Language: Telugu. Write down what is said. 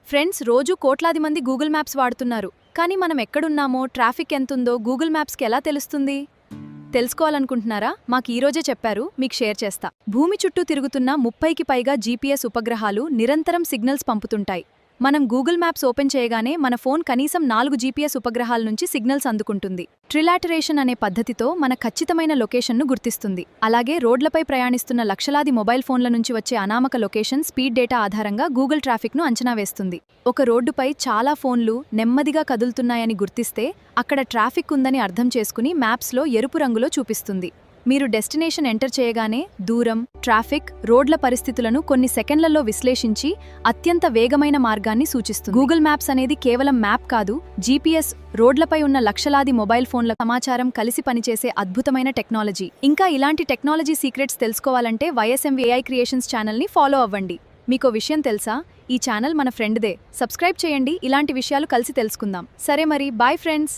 ఫ్రెండ్స్, రోజూ కోట్లాది మంది గూగుల్ మ్యాప్స్ వాడుతున్నారు. కానీ మనం ఎక్కడున్నామో, ట్రాఫిక్ ఎంతుందో గూగుల్ మ్యాప్స్కి ఎలా తెలుస్తుంది? తెలుసుకోవాలనుకుంటున్నారా? మాకు ఈరోజే చెప్పారు, మీకు షేర్ చేస్తా. భూమి చుట్టూ తిరుగుతున్న 30కి పైగా జీపీఎస్ ఉపగ్రహాలు నిరంతరం సిగ్నల్స్ పంపుతుంటాయి. మనం గూగుల్ మ్యాప్స్ ఓపెన్ చేయగానే మన ఫోన్ కనీసం 4 జీపీఎస్ ఉపగ్రహాల నుంచి సిగ్నల్స్ అందుకుంటుంది. ట్రిలాటరేషన్ అనే పద్ధతితో మన ఖచ్చితమైన లొకేషన్ను గుర్తిస్తుంది. అలాగే రోడ్లపై ప్రయాణిస్తున్న లక్షలాది మొబైల్ ఫోన్ల నుంచి వచ్చే అనామక లొకేషన్, స్పీడ్ డేటా ఆధారంగా గూగుల్ ట్రాఫిక్ను అంచనా వేస్తుంది. ఒక రోడ్డుపై చాలా ఫోన్లు నెమ్మదిగా కదులుతున్నాయని గుర్తిస్తే అక్కడ ట్రాఫిక్ ఉందని అర్థం చేసుకుని మ్యాప్స్లో ఎరుపు రంగులో చూపిస్తుంది. మీరు డెస్టినేషన్ ఎంటర్ చేయగానే దూరం, ట్రాఫిక్, రోడ్ల పరిస్థితులను కొన్ని సెకండ్లలో విశ్లేషించి అత్యంత వేగమైన మార్గాన్ని సూచిస్తుంది. గూగుల్ మ్యాప్స్ అనేది కేవలం మ్యాప్ కాదు, జీపీఎస్, రోడ్లపై ఉన్న లక్షలాది మొబైల్ ఫోన్ల సమాచారం కలిసి పనిచేసే అద్భుతమైన టెక్నాలజీ. ఇంకా ఇలాంటి టెక్నాలజీ సీక్రెట్స్ తెలుసుకోవాలంటే వైఎస్ఎంవి AI క్రియేషన్స్ ఛానల్ని ఫాలో అవ్వండి. మీకో విషయం తెలుసా? ఈ ఛానల్ మన ఫ్రెండ్దే. సబ్స్క్రైబ్ చేయండి. ఇలాంటి విషయాలు కలిసి తెలుసుకుందాం. సరే మరి, బాయ్ ఫ్రెండ్స్.